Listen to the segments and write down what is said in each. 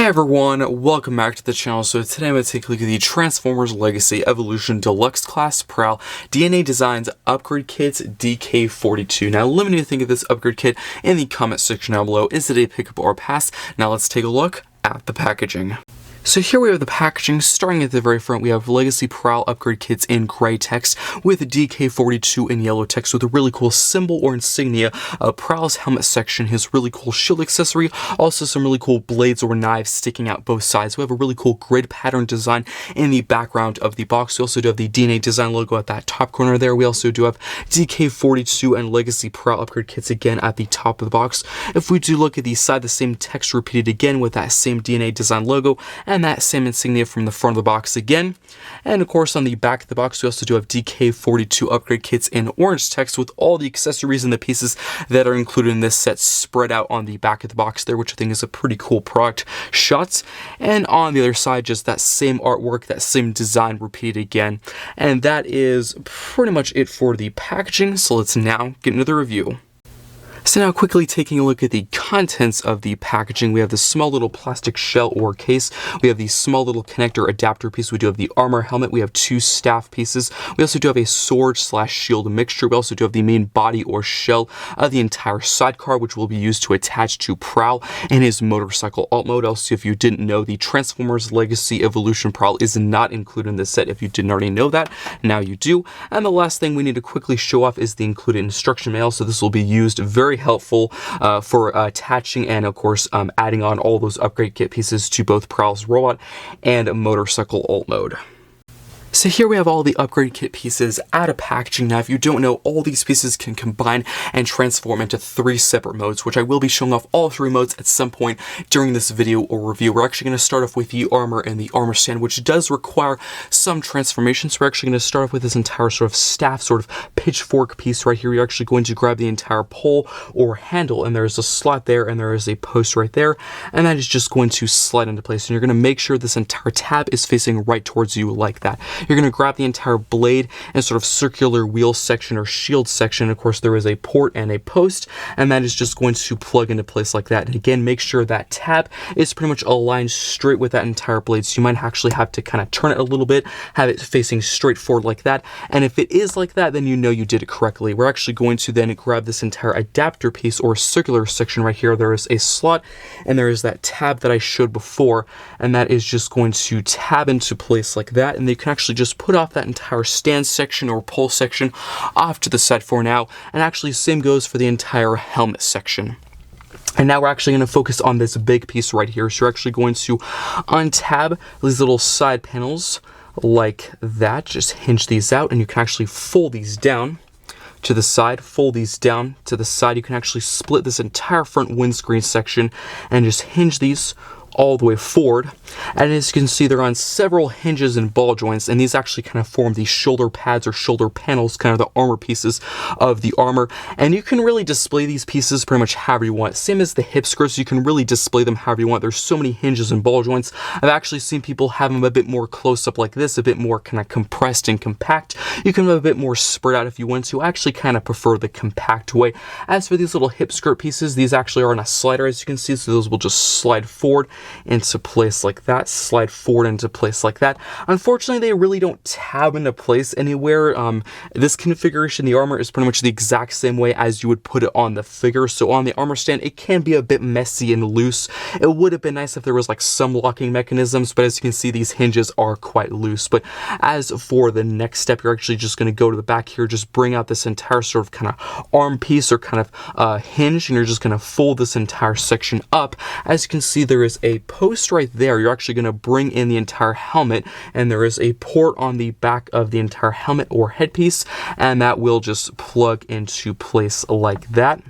Hi everyone, welcome back to the channel. So today I'm going to take a look at the Transformers Legacy Evolution Deluxe Class Prowl DNA Designs Upgrade Kits DK-42. Now let me know what you think of this upgrade kit in the comment section down below. Is it a pickup or pass? Now let's take a look at the packaging. So here we have the packaging. Starting at the very front, we have Legacy Prowl upgrade kits in gray text with DK-42 in yellow text with a really cool symbol or insignia, Prowl's helmet section, his really cool shield accessory, also some really cool blades or knives sticking out both sides. We have a really cool grid pattern design in the background of the box. We also do have the DNA Design logo at that top corner there. We also do have DK-42 and Legacy Prowl upgrade kits again at the top of the box. If we do look at the side, the same text repeated again with that same DNA Design logo and that same insignia from the front of the box again. And of course on the back of the box we also do have DK-42 upgrade kits in orange text with all the accessories and the pieces that are included in this set spread out on the back of the box there, which I think is a pretty cool product shot. And on the other side, just that same artwork, that same design repeated again. And that is pretty much it for the packaging, so let's now get into the review. So now quickly taking a look at the contents of the packaging, we have the small little plastic shell or case, we have the small little connector adapter piece, we do have the armor helmet, we have two staff pieces, we also do have a sword / shield mixture, we also do have the main body or shell of the entire sidecar, which will be used to attach to Prowl in his motorcycle alt mode. Also, if you didn't know, the Transformers Legacy Evolution Prowl is not included in this set. If you didn't already know that, now you do. And the last thing we need to quickly show off is the included instruction manual, so this will be used very helpful for attaching and of course adding on all those upgrade kit pieces to both Prowl's robot and motorcycle alt mode. So here we have all the upgrade kit pieces out of packaging. Now if you don't know, all these pieces can combine and transform into 3 separate modes, which I will be showing off all 3 modes at some point during this video or review. We're actually going to start off with the armor and the armor stand, which does require some transformation. So we're actually going to start off with this entire sort of staff, sort of pitchfork piece right here. You're actually going to grab the entire pole or handle, and there's a slot there and there is a post right there, and that is just going to slide into place. And you're going to make sure this entire tab is facing right towards you like that. You're going to grab the entire blade and sort of circular wheel section or shield section. Of course, there is a port and a post, and that is just going to plug into place like that. And again, make sure that tab is pretty much aligned straight with that entire blade. So you might actually have to kind of turn it a little bit, have it facing straight forward like that. And if it is like that, then you know you did it correctly. We're actually going to then grab this entire adapter piece or circular section right here. There is a slot and there is that tab that I showed before, and that is just going to tab into place like that. And you can actually just put off that entire stand section or pole section off to the side for now, and actually same goes for the entire helmet section. And now we're actually going to focus on this big piece right here. So you're actually going to untab these little side panels like that, just hinge these out, and you can actually fold these down to the side, fold these down to the side. You can actually split this entire front windscreen section and just hinge these all the way forward. And as you can see, they're on several hinges and ball joints, and these actually kind of form these shoulder pads or shoulder panels, kind of the armor pieces of the armor. And you can really display these pieces pretty much however you want. Same as the hip skirts, you can really display them however you want. There's so many hinges and ball joints. I've actually seen people have them a bit more close up like this, a bit more kind of compressed and compact. You can have a bit more spread out if you want to. I actually kind of prefer the compact way. As for these little hip skirt pieces, these actually are on a slider, as you can see, so those will just slide forward into place like that, slide forward into place like that. Unfortunately, they really don't tab into place anywhere. This configuration, the armor, is pretty much the exact same way as you would put it on the figure. So on the armor stand, it can be a bit messy and loose. It would have been nice if there was like some locking mechanisms, but as you can see, these hinges are quite loose. But as for the next step, you're actually just going to go to the back here, just bring out this entire sort of kind of arm piece or kind of hinge, and you're just going to fold this entire section up. As you can see, there is a post right there. You're actually going to bring in the entire helmet, and there is a port on the back of the entire helmet or headpiece, and that will just plug into place like that.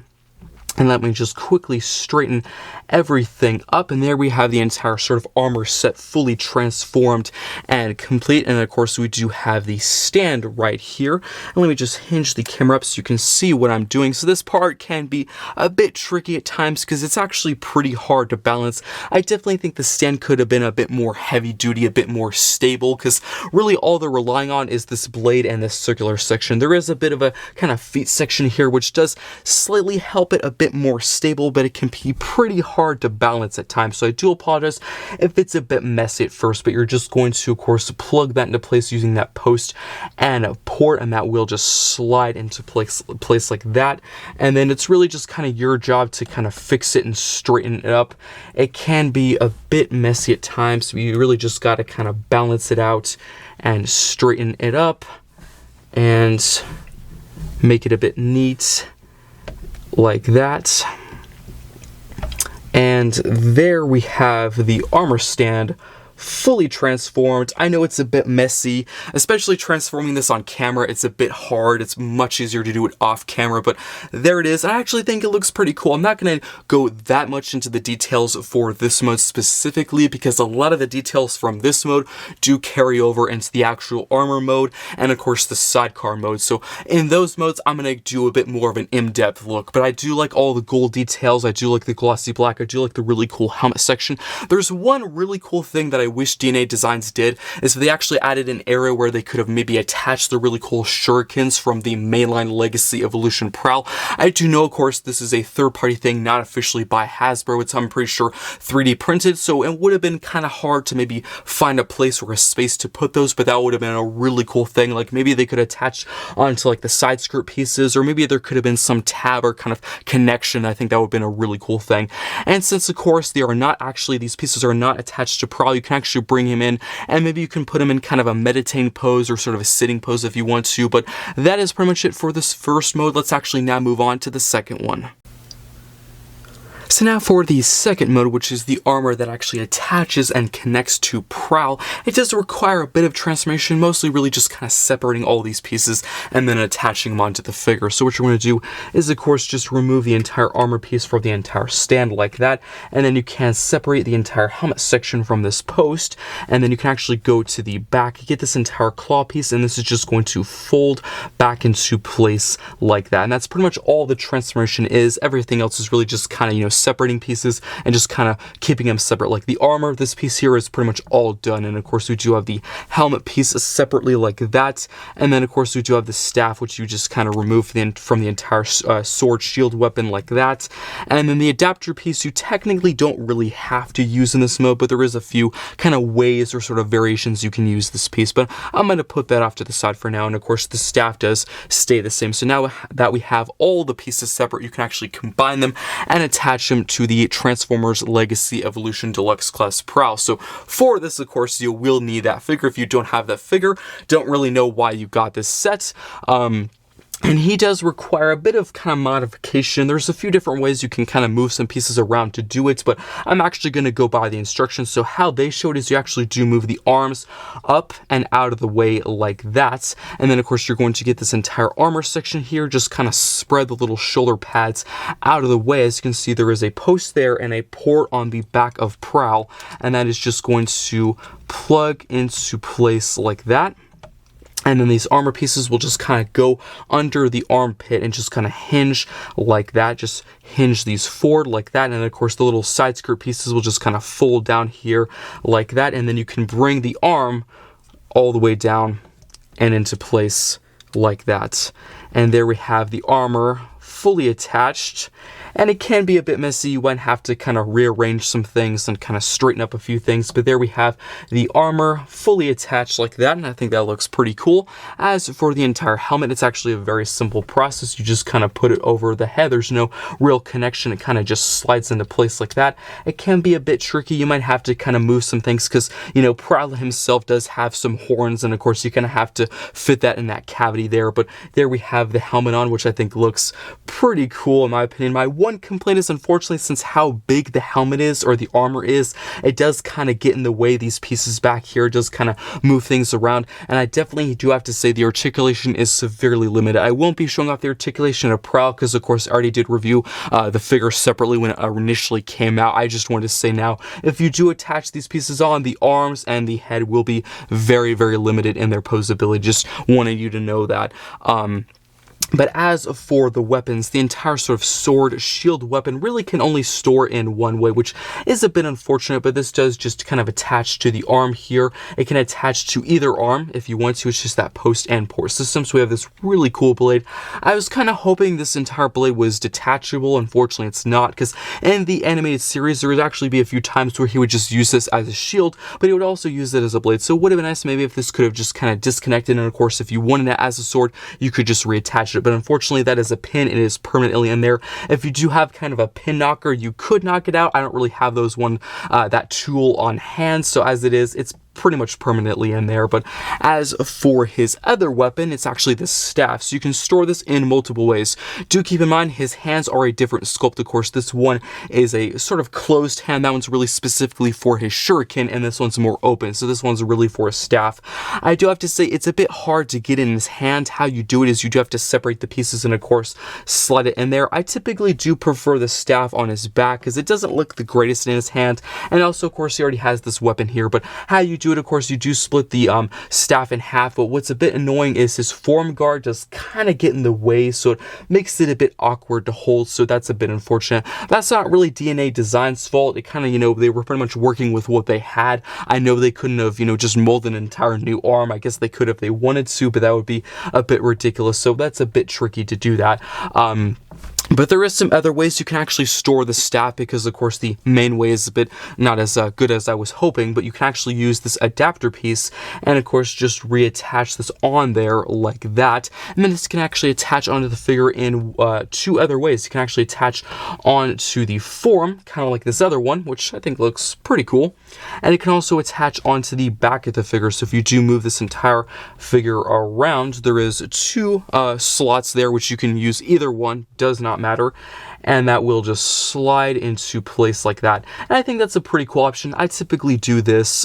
And let me just quickly straighten everything up, and there we have the entire sort of armor set fully transformed and complete. And of course we do have the stand right here, and let me just hinge the camera up so you can see what I'm doing. So this part can be a bit tricky at times because it's actually pretty hard to balance. I definitely think the stand could have been a bit more heavy duty, a bit more stable, because really all they're relying on is this blade and this circular section. There is a bit of a kind of feet section here which does slightly help it a bit bit more stable, but it can be pretty hard to balance at times. So I do apologize if it's a bit messy at first, but you're just going to, of course, plug that into place using that post and a port, and that will just slide into place like that. And then it's really just kind of your job to kind of fix it and straighten it up. It can be a bit messy at times, so you really just got to kind of balance it out and straighten it up and make it a bit neat like that. And there we have the armor stand fully transformed. I know it's a bit messy, especially transforming this on camera. It's a bit hard. It's much easier to do it off camera, but there it is. I actually think it looks pretty cool. I'm not going to go that much into the details for this mode specifically, because a lot of the details from this mode do carry over into the actual armor mode and of course the sidecar mode. So in those modes, I'm going to do a bit more of an in-depth look, but I do like all the gold details. I do like the glossy black. I do like the really cool helmet section. There's one really cool thing that I wish DNA Designs did, is if they actually added an area where they could have maybe attached the really cool shurikens from the mainline Legacy Evolution Prowl. I do know, of course, this is a third-party thing, not officially by Hasbro. It's, I'm pretty sure, 3D printed, so it would have been kind of hard to maybe find a place or a space to put those, but that would have been a really cool thing. Like maybe they could attach onto like the side skirt pieces, or maybe there could have been some tab or kind of connection. I think that would have been a really cool thing. And since, of course, they are not actually, these pieces are not attached to Prowl, you can actually bring him in, and maybe you can put him in kind of a meditating pose or sort of a sitting pose if you want to. But that is pretty much it for this first mode. Let's actually now move on to the second one. So now for the second mode, which is the armor that actually attaches and connects to Prowl, it does require a bit of transformation, mostly really just kind of separating all these pieces and then attaching them onto the figure. So what you're going to do is, of course, just remove the entire armor piece for the entire stand like that, and then you can separate the entire helmet section from this post, and then you can actually go to the back, get this entire claw piece, and this is just going to fold back into place like that. And that's pretty much all the transformation is. Everything else is really just kind of, you know, separating pieces and just kind of keeping them separate. Like the armor, this piece here is pretty much all done, and of course we do have the helmet piece separately like that, and then of course we do have the staff, which you just kind of remove from the entire sword shield weapon like that. And then the adapter piece you technically don't really have to use in this mode, but there is a few kind of ways or sort of variations you can use this piece, but I'm going to put that off to the side for now. And of course the staff does stay the same. So now that we have all the pieces separate, you can actually combine them and attach them to the Transformers Legacy Evolution Deluxe Class Prowl. So for this, of course, you will need that figure. If you don't have that figure, don't really know why you got this set. And he does require a bit of kind of modification. There's a few different ways you can kind of move some pieces around to do it, but I'm actually going to go by the instructions. So how they showed is you actually do move the arms up and out of the way like that. And then of course you're going to get this entire armor section here, just kind of spread the little shoulder pads out of the way. As you can see, there is a post there and a port on the back of Prowl, and that is just going to plug into place like that. And then these armor pieces will just kind of go under the armpit and just kind of hinge like that. Just hinge these forward like that. And of course the little side skirt pieces will just kind of fold down here like that. And then you can bring the arm all the way down and into place like that. And there we have the armor fully attached. And it can be a bit messy. You might have to kind of rearrange some things and kind of straighten up a few things. But there we have the armor fully attached like that. And I think that looks pretty cool. As for the entire helmet, it's actually a very simple process. You just kind of put it over the head. There's no real connection. It kind of just slides into place like that. It can be a bit tricky. You might have to kind of move some things because, you know, Prowl himself does have some horns. And of course, you kind of have to fit that in that cavity there. But there we have the helmet on, which I think looks pretty cool in my opinion. My one complaint is, unfortunately, since how big the helmet is or the armor is, it does kind of get in the way. These pieces back here does kind of move things around, and I definitely do have to say the articulation is severely limited. I won't be showing off the articulation of Prowl because, of course, I already did review the figure separately when it initially came out. I just wanted to say now, if you do attach these pieces on, the arms and the head will be very, very limited in their posability. Just wanted you to know that. But as for the weapons, the entire sort of sword shield weapon really can only store in one way, which is a bit unfortunate, but this does just kind of attach to the arm here. It can attach to either arm if you want to. It's just that post and port system. So we have this really cool blade. I was kind of hoping this entire blade was detachable. Unfortunately, it's not, because in the animated series, there would actually be a few times where he would just use this as a shield, but he would also use it as a blade. So it would have been nice maybe if this could have just kind of disconnected. And of course, if you wanted it as a sword, you could just reattach it. But unfortunately, that is a pin. It is permanently in there. If you do have kind of a pin knocker, you could knock it out. I don't really have that tool on hand. So as it is, it's pretty much permanently in there. But as for his other weapon, it's actually the staff. So you can store this in multiple ways. Do keep in mind his hands are a different sculpt. Of course, this one is a sort of closed hand. That one's really specifically for his shuriken, and this one's more open. So this one's really for a staff. I do have to say it's a bit hard to get in his hand. How you do it is you do have to separate the pieces and of course slide it in there. I typically do prefer the staff on his back because it doesn't look the greatest in his hand. And also, of course, he already has this weapon here. But how you do it, of course, you do split the staff in half, but what's a bit annoying is his form guard does kind of get in the way, so it makes it a bit awkward to hold, so that's a bit unfortunate. That's not really DNA Design's fault. It kind of, they were pretty much working with what they had. I know they couldn't have, just molded an entire new arm. I guess they could if they wanted to, but that would be a bit ridiculous, so that's a bit tricky to do that. But there is some other ways you can actually store the staff, because of course the main way is a bit not as good as I was hoping, but you can actually use this adapter piece and of course just reattach this on there like that. And then this can actually attach onto the figure in two other ways. You can actually attach onto the forearm, kind of like this other one, which I think looks pretty cool. And it can also attach onto the back of the figure. So if you do move this entire figure around, there is two slots there, which you can use either one, does not matter, and that will just slide into place like that. And I think that's a pretty cool option. I typically do this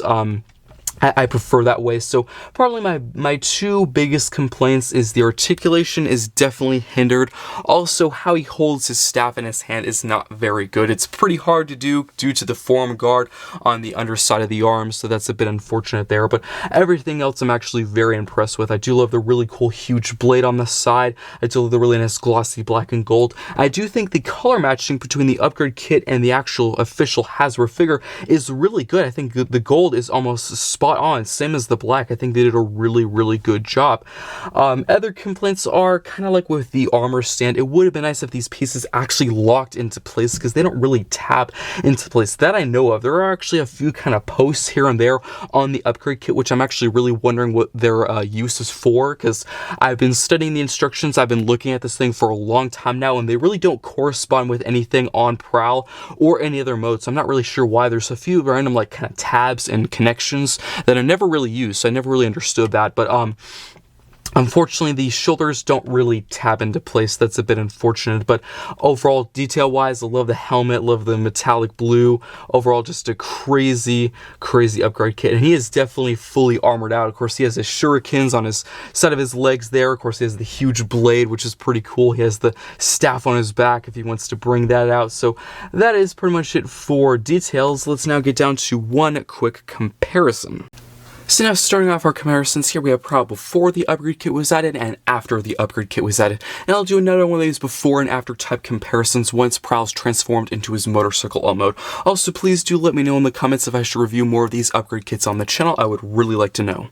I prefer that way. So probably my two biggest complaints is the articulation is definitely hindered. Also, how he holds his staff in his hand is not very good. It's pretty hard to do due to the forearm guard on the underside of the arm, so that's a bit unfortunate there. But everything else I'm actually very impressed with. I do love the really cool huge blade on the side. I do love the really nice glossy black and gold. I do think the color matching between the upgrade kit and the actual official Hasbro figure is really good. I think the gold is almost spot on, same as the black. I think they did a really good job. Other complaints are kind of like with the armor stand. It would have been nice if these pieces actually locked into place, because they don't really tab into place that I know of. There are actually a few kind of posts here and there on the upgrade kit, which I'm actually really wondering what their use is for, because I've been studying the instructions. I've been looking at this thing for a long time now, and they really don't correspond with anything on Prowl or any other mode, so I'm not really sure why. There's a few random like kind of tabs and connections that I never really used, so I never really understood that. But unfortunately, the shoulders don't really tab into place. That's a bit unfortunate, but overall, detail-wise, I love the helmet, love the metallic blue. Overall, just a crazy upgrade kit, and he is definitely fully armored out. Of course, he has his shurikens on his side of his legs there. Of course, he has the huge blade, which is pretty cool. He has the staff on his back if he wants to bring that out. So that is pretty much it for details. Let's now get down to one quick comparison. So now starting off our comparisons, here we have Prowl before the upgrade kit was added and after the upgrade kit was added. And I'll do another one of these before and after type comparisons once Prowl's transformed into his motorcycle alt mode. Also, please do let me know in the comments if I should review more of these upgrade kits on the channel. I would really like to know.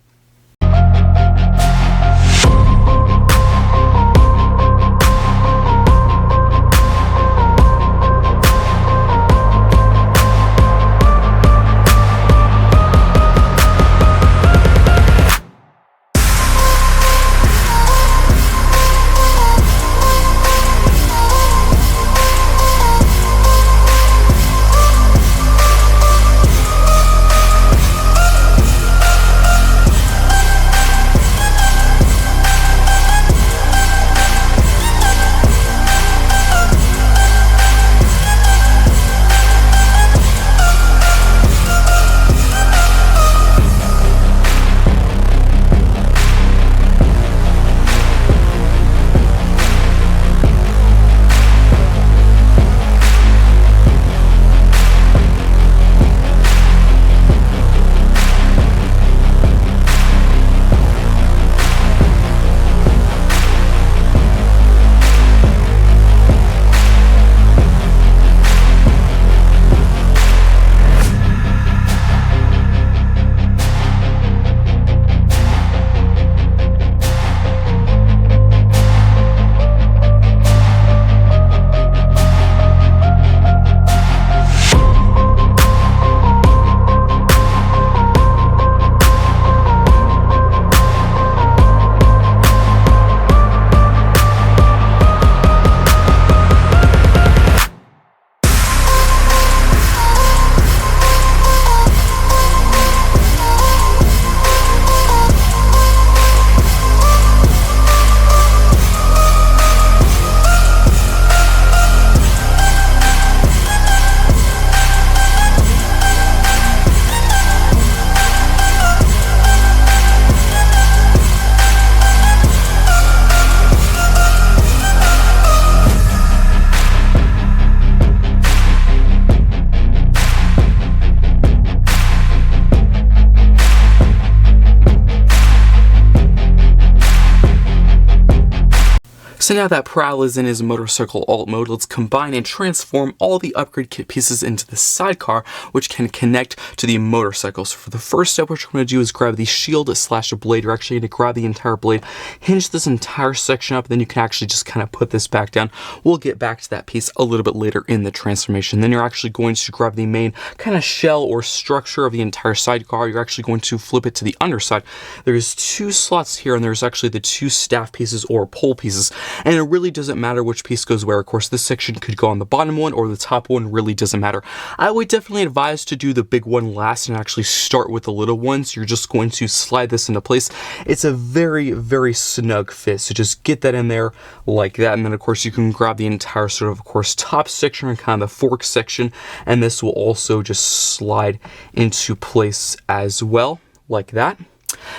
So now that Prowl is in his motorcycle alt mode, let's combine and transform all the upgrade kit pieces into the sidecar, which can connect to the motorcycle. So for the first step, what you're going to do is grab the shield / blade. You're actually going to grab the entire blade, hinge this entire section up, then you can actually just kind of put this back down. We'll get back to that piece a little bit later in the transformation. Then you're actually going to grab the main kind of shell or structure of the entire sidecar. You're actually going to flip it to the underside. There's 2 slots here, and there's actually the 2 staff pieces or pole pieces. And it really doesn't matter which piece goes where. Of course, this section could go on the bottom one or the top one, really doesn't matter. I would definitely advise to do the big one last and actually start with the little one. So you're just going to slide this into place. It's a very, very snug fit. So just get that in there like that. And then of course you can grab the entire sort of course, top section and kind of the fork section. And this will also just slide into place as well, like that.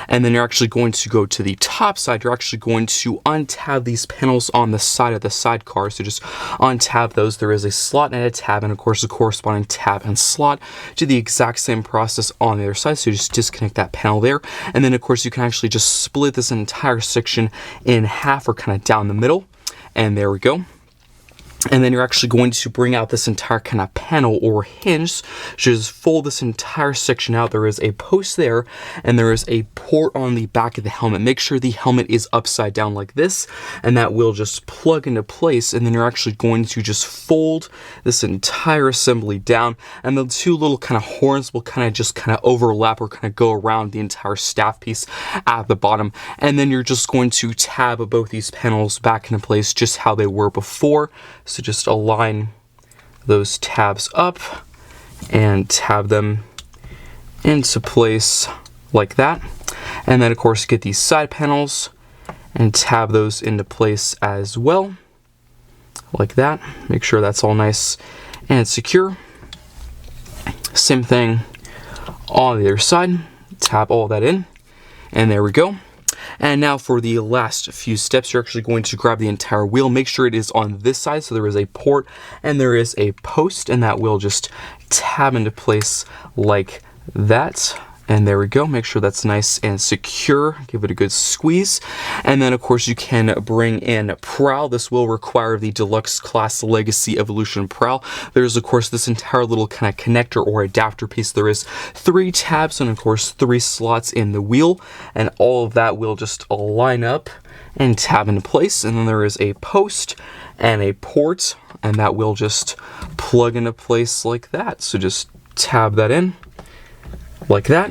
And then you're actually going to go to the top side. You're actually going to untab these panels on the side of the sidecar. So just untab those. There is a slot and a tab, and of course a corresponding tab and slot. Do the exact same process on the other side. So you just disconnect that panel there. And then of course you can actually just split this entire section in half or kind of down the middle. And there we go. And then you're actually going to bring out this entire kind of panel or hinge. Just fold this entire section out. There is a post there, and there is a port on the back of the helmet. Make sure the helmet is upside down like this, and that will just plug into place. And then you're actually going to just fold this entire assembly down, and the 2 little kind of horns will kind of overlap or kind of go around the entire staff piece at the bottom. And then you're just going to tab both these panels back into place just how they were before. So just align those tabs up and tab them into place like that. And then of course get these side panels and tab those into place as well, like that. Make sure that's all nice and secure. Same thing on the other side. Tab all that in, and there we go. And now for the last few steps, you're actually going to grab the entire wheel. Make sure it is on this side. So there is a port and there is a post, and that will just tab into place like that. And there we go. Make sure that's nice and secure. Give it a good squeeze. And then, of course, you can bring in Prowl. This will require the Deluxe Class Legacy Evolution Prowl. There's, of course, this entire little kind of connector or adapter piece. There is 3 tabs and, of course, 3 slots in the wheel. And all of that will just line up and tab into place. And then there is a post and a port, and that will just plug into place like that. So just tab that in like that.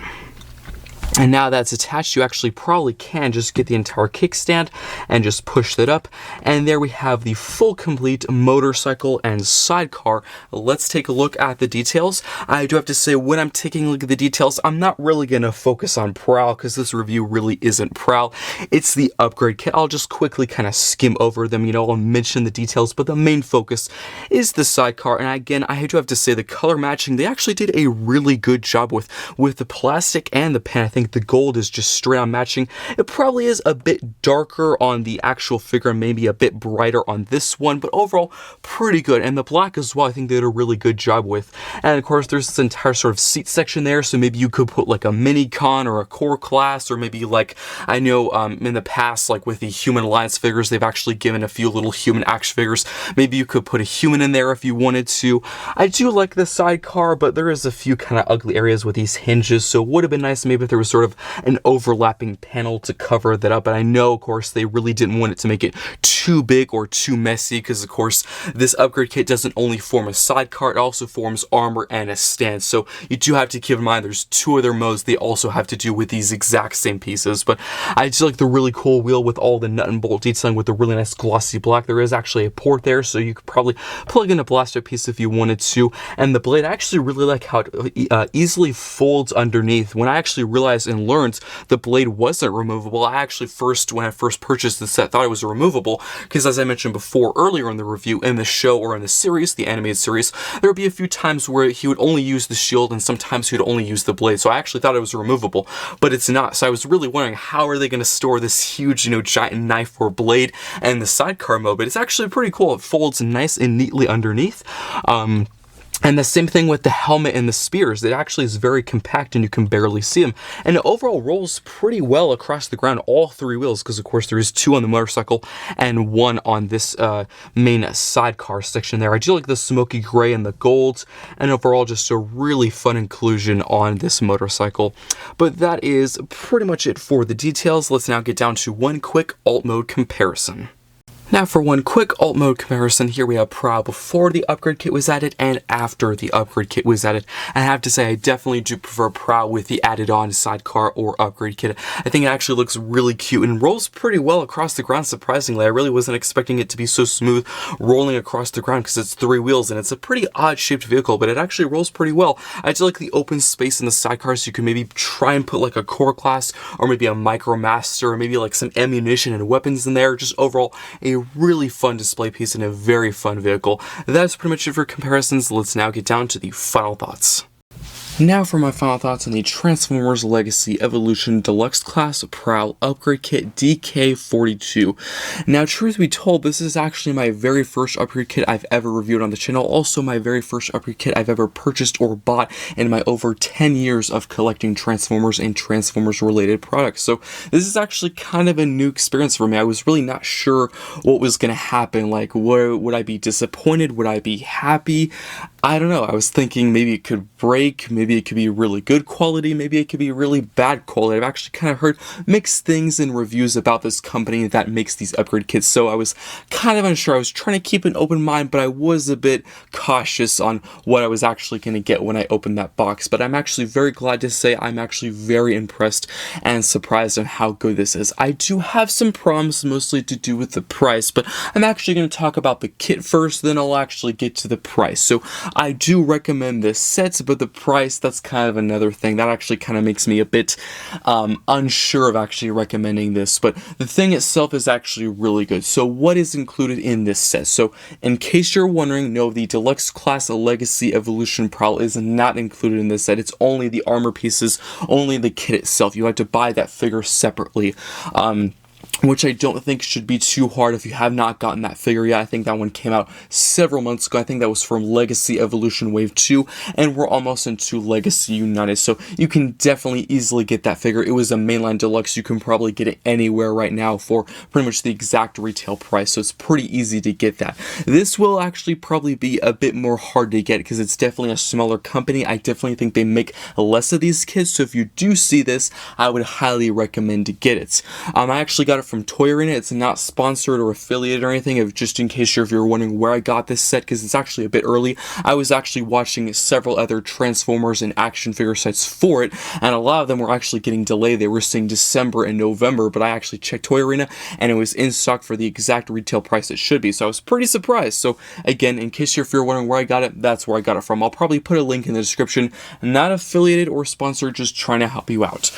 And now that's attached, you actually probably can just get the entire kickstand and just push that up. And there we have the full complete motorcycle and sidecar. Let's take a look at the details. I do have to say, when I'm taking a look at the details, I'm not really going to focus on Prowl because this review really isn't Prowl. It's the upgrade kit. I'll just quickly kind of skim over them, you know, I'll mention the details, but the main focus is the sidecar. And again, I do have to say the color matching, they actually did a really good job with the plastic and the pen. I think the gold is just straight on matching. It probably is a bit darker on the actual figure, maybe a bit brighter on this one, but overall pretty good. And the black as well, I think they did a really good job with. And of course there's this entire sort of seat section there, so maybe you could put like a mini con or a core class, or maybe like, I know in the past, like with the Human Alliance figures, they've actually given a few little human action figures. Maybe you could put a human in there if you wanted to. I do like the sidecar, but there is a few kind of ugly areas with these hinges, so it would have been nice maybe if there was sort of an overlapping panel to cover that up. But I know, of course, they really didn't want it to make it too big or too messy, because of course this upgrade kit doesn't only form a sidecar, it also forms armor and a stance. So you do have to keep in mind there's 2 other modes they also have to do with these exact same pieces. But I just like the really cool wheel with all the nut and bolt detailing with the really nice glossy black. There is actually a port there, so you could probably plug in a blaster piece if you wanted to. And the blade, I actually really like how it easily folds underneath. When I actually realized and learned the blade wasn't removable, I actually when I first purchased this set, thought it was removable, because as I mentioned before earlier in the review, in the show or in the series, the animated series, there would be a few times where he would only use the shield and sometimes he would only use the blade. So I actually thought it was removable, but it's not. So I was really wondering, how are they going to store this huge, you know, giant knife or blade in the sidecar mode? But it's actually pretty cool. It folds nice and neatly underneath. And the same thing with the helmet and the spears. It actually is very compact and you can barely see them. And it overall rolls pretty well across the ground, all 3 wheels, because of course there is 2 on the motorcycle and 1 on this main sidecar section there. I do like the smoky gray and the gold, and overall just a really fun inclusion on this motorcycle. But that is pretty much it for the details. Let's now get down to one quick alt mode comparison. Now for one quick alt mode comparison, here we have Prowl before the upgrade kit was added and after the upgrade kit was added. And I have to say I definitely do prefer Prowl with the added on sidecar or upgrade kit. I think it actually looks really cute and rolls pretty well across the ground, surprisingly. I really wasn't expecting it to be so smooth rolling across the ground because it's 3 wheels and it's a pretty odd shaped vehicle, but it actually rolls pretty well. I do like the open space in the sidecar, so you can maybe try and put like a core class or maybe a micromaster or maybe like some ammunition and weapons in there. Just overall a really fun display piece and a very fun vehicle. That's pretty much it for comparisons. Let's now get down to the final thoughts. Now for my final thoughts on the Transformers Legacy Evolution Deluxe Class Prowl Upgrade Kit DK-42. Now, truth be told, this is actually my very first upgrade kit I've ever reviewed on the channel. Also, my very first upgrade kit I've ever purchased or bought in my over 10 years of collecting Transformers and Transformers-related products. So this is actually kind of a new experience for me. I was really not sure what was going to happen. Like, would I be disappointed? Would I be happy? I don't know. I was thinking maybe it could break, maybe it could be really good quality, maybe it could be really bad quality. I've actually kind of heard mixed things in reviews about this company that makes these upgrade kits, so I was kind of unsure. I was trying to keep an open mind, but I was a bit cautious on what I was actually going to get when I opened that box. But I'm actually very glad to say I'm actually very impressed and surprised on how good this is. I do have some problems, mostly to do with the price, but I'm actually going to talk about the kit first, then I'll actually get to the price. So I do recommend this set, but the price, that's kind of another thing. That actually kind of makes me a bit unsure of actually recommending this, but the thing itself is actually really good. So what is included in this set? So in case you're wondering, no, the Deluxe Class Legacy Evolution Prowl is not included in this set. It's only the armor pieces, only the kit itself. You have to buy that figure separately. Which I don't think should be too hard if you have not gotten that figure yet. I think that one came out several months ago. I think that was from Legacy Evolution Wave 2, and we're almost into Legacy United, so you can definitely easily get that figure. It was a mainline deluxe. You can probably get it anywhere right now for pretty much the exact retail price, so it's pretty easy to get that. This will actually probably be a bit more hard to get because it's definitely a smaller company. I definitely think they make less of these kits, so if you do see this, I would highly recommend to get it. I actually got it from Toy Arena. It's not sponsored or affiliated or anything, just in case you're wondering where I got this set, because it's actually a bit early. I was actually watching several other Transformers and action figure sites for it, and a lot of them were actually getting delayed. They were saying December and November, but I actually checked Toy Arena and it was in stock for the exact retail price it should be, so I was pretty surprised. So again, in case you're wondering where I got it, that's where I got it from. I'll probably put a link in the description. Not affiliated or sponsored, just trying to help you out.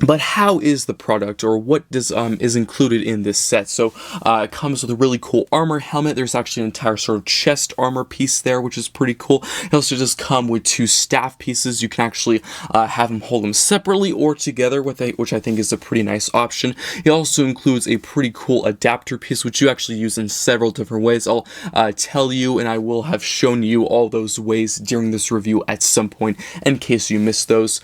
But how is the product, or what does is included in this set? So it comes with a really cool armor helmet. There's actually an entire sort of chest armor piece there, which is pretty cool. It also does come with 2 staff pieces. You can actually have them hold them separately or together, which I think is a pretty nice option. It also includes a pretty cool adapter piece, which you actually use in several different ways. I'll tell you, and I will have shown you all those ways during this review at some point in case you missed those.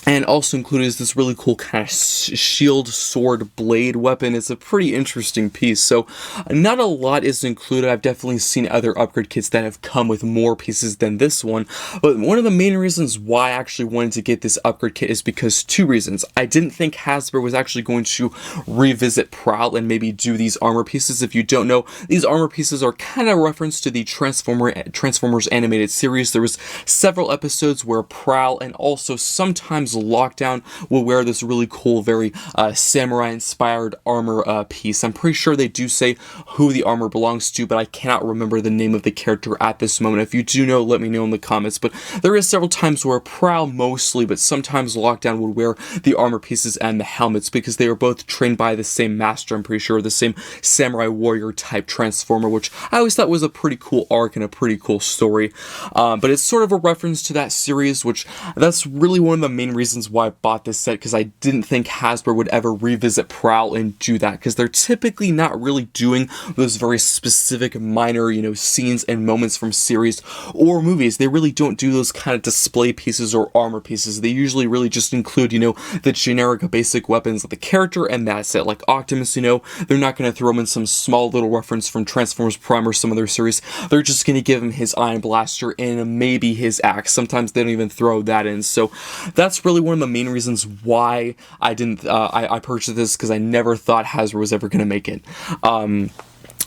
And also included is this really cool kind of shield sword blade weapon. It's a pretty interesting piece. So not a lot is included. I've definitely seen other upgrade kits that have come with more pieces than this one. But one of the main reasons why I actually wanted to get this upgrade kit is because 2 reasons. I didn't think Hasbro was actually going to revisit Prowl and maybe do these armor pieces. If you don't know, these armor pieces are kind of reference to the Transformers animated series. There was several episodes where Prowl and also sometimes Lockdown will wear this really cool, very samurai-inspired armor piece. I'm pretty sure they do say who the armor belongs to, but I cannot remember the name of the character at this moment. If you do know, let me know in the comments. But there is several times where Prowl mostly, but sometimes Lockdown would wear the armor pieces and the helmets because they are both trained by the same master, I'm pretty sure, the same samurai warrior type transformer, which I always thought was a pretty cool arc and a pretty cool story. But it's sort of a reference to that series, which that's really one of the main reasons reasons why I bought this set, because I didn't think Hasbro would ever revisit Prowl and do that, because they're typically not really doing those very specific minor, scenes and moments from series or movies. They really don't do those kind of display pieces or armor pieces. They usually really just include, the generic basic weapons of the character, and that's it. Like Optimus, they're not going to throw him in some small little reference from Transformers Prime or some other series. They're just going to give him his Iron Blaster and maybe his axe. Sometimes they don't even throw that in. So that's really one of the main reasons why I didn't, I purchased this, because I never thought Hasbro was ever going to make it.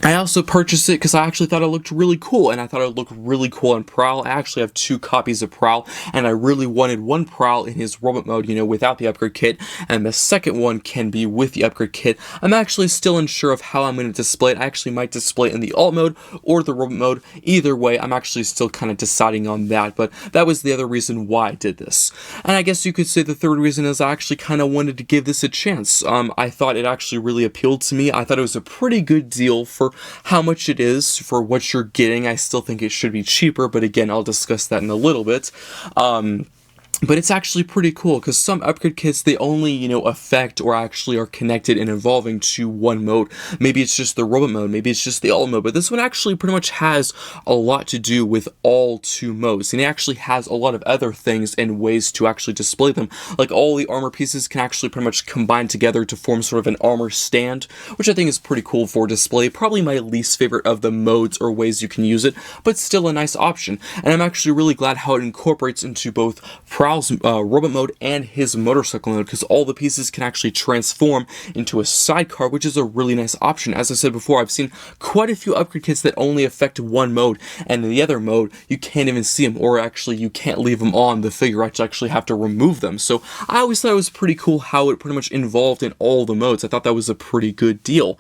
I also purchased it because I actually thought it looked really cool, and I thought it looked really cool on Prowl. I actually have 2 copies of Prowl, and I really wanted one Prowl in his robot mode, without the upgrade kit, and the second one can be with the upgrade kit. I'm actually still unsure of how I'm going to display it. I actually might display it in the alt mode or the robot mode. Either way, I'm actually still kind of deciding on that, but that was the other reason why I did this. And I guess you could say the third reason is I actually kind of wanted to give this a chance. I thought it actually really appealed to me. I thought it was a pretty good deal for how much it is, for what you're getting. I still think it should be cheaper, but again, I'll discuss that in a little bit. But it's actually pretty cool, because some upgrade kits, they only, affect or actually are connected and evolving to one mode. Maybe it's just the robot mode, maybe it's just the alt mode, but this one actually pretty much has a lot to do with all 2 modes, and it actually has a lot of other things and ways to actually display them. Like all the armor pieces can actually pretty much combine together to form sort of an armor stand, which I think is pretty cool for display. Probably my least favorite of the modes or ways you can use it, but still a nice option. And I'm actually really glad how it incorporates into both Prowl's robot mode and his motorcycle mode, because all the pieces can actually transform into a sidecar, which is a really nice option. As I said before, I've seen quite a few upgrade kits that only affect one mode, and in the other mode you can't even see them, or actually you can't leave them on the figure. I actually have to remove them. So I always thought it was pretty cool how it pretty much involved in all the modes. I thought that was a pretty good deal.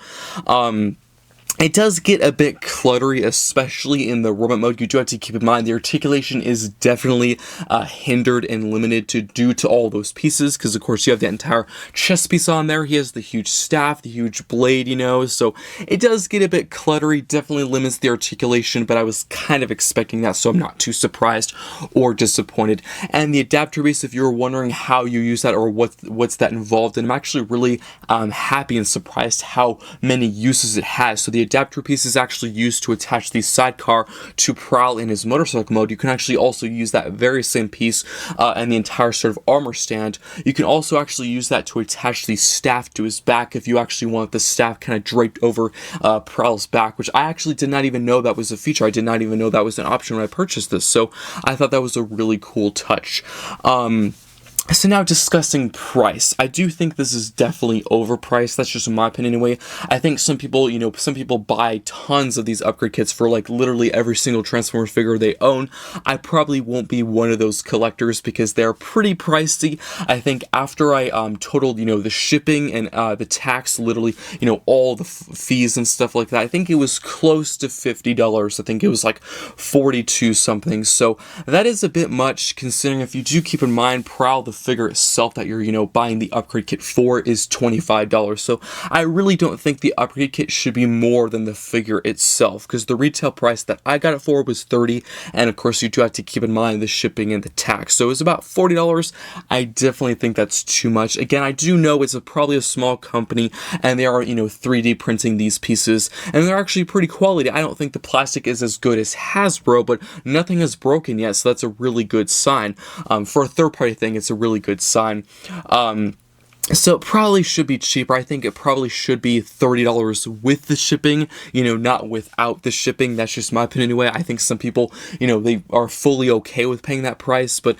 It does get a bit cluttery, especially in the robot mode. You do have to keep in mind the articulation is definitely hindered and limited due to all those pieces, because of course you have the entire chest piece on there. He has the huge staff, the huge blade, so it does get a bit cluttery, definitely limits the articulation, but I was kind of expecting that, so I'm not too surprised or disappointed. And the adapter base, if you're wondering how you use that or what's that involved in, I'm actually really happy and surprised how many uses it has. So the adapter piece is actually used to attach the sidecar to Prowl in his motorcycle mode. You can actually also use that very same piece and the entire sort of armor stand. You can also actually use that to attach the staff to his back if you actually want the staff kind of draped over Prowl's back, which I actually did not even know that was a feature. I did not even know that was an option when I purchased this, so I thought that was a really cool touch. So now discussing price. I do think this is definitely overpriced. That's just my opinion anyway. I think some people, some people buy tons of these upgrade kits for like literally every single Transformers figure they own. I probably won't be one of those collectors because they're pretty pricey. I think after I totaled, the shipping and the tax, literally, all the fees and stuff like that, I think it was close to $50. I think it was like 42 something. So that is a bit much, considering if you do keep in mind Prowl, the figure itself that you're buying the upgrade kit for, is $25. So I really don't think the upgrade kit should be more than the figure itself, because the retail price that I got it for was $30, and of course you do have to keep in mind the shipping and the tax, so it was about $40. I definitely think that's too much. Again, I do know it's probably a small company and they are 3D printing these pieces, and they're actually pretty quality. I don't think the plastic is as good as Hasbro, but nothing is broken yet, so that's a really good sign. For a third-party thing, it's a really good sign. So it probably should be cheaper. I think it probably should be $30 with the shipping, not without the shipping. That's just my opinion anyway. I think some people, they are fully okay with paying that price, but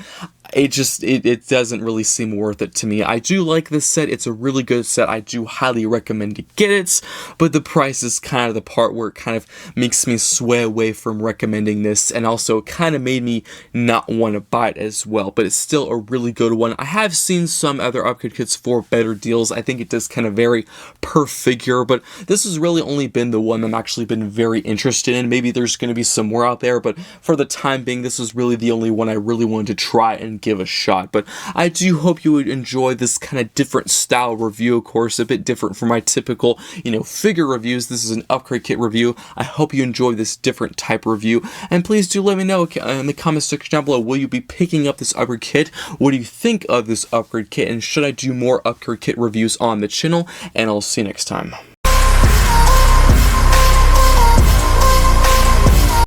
it doesn't really seem worth it to me. I do like this set. It's a really good set. I do highly recommend to get it, but the price is kind of the part where it kind of makes me sway away from recommending this, and also kind of made me not want to buy it as well, but it's still a really good one. I have seen some other upgrade kits for more better deals. I think it does kind of vary per figure, but this has really only been the one I'm actually been very interested in. Maybe there's going to be some more out there, but for the time being, this was really the only one I really wanted to try and give a shot. But I do hope you would enjoy this kind of different style review, of course, a bit different from my typical, figure reviews. This is an upgrade kit review. I hope you enjoy this different type review, and please do let me know in the comment section down below, will you be picking up this upgrade kit? What do you think of this upgrade kit, and should I do more upgrade kit reviews on the channel? And I'll see you next time.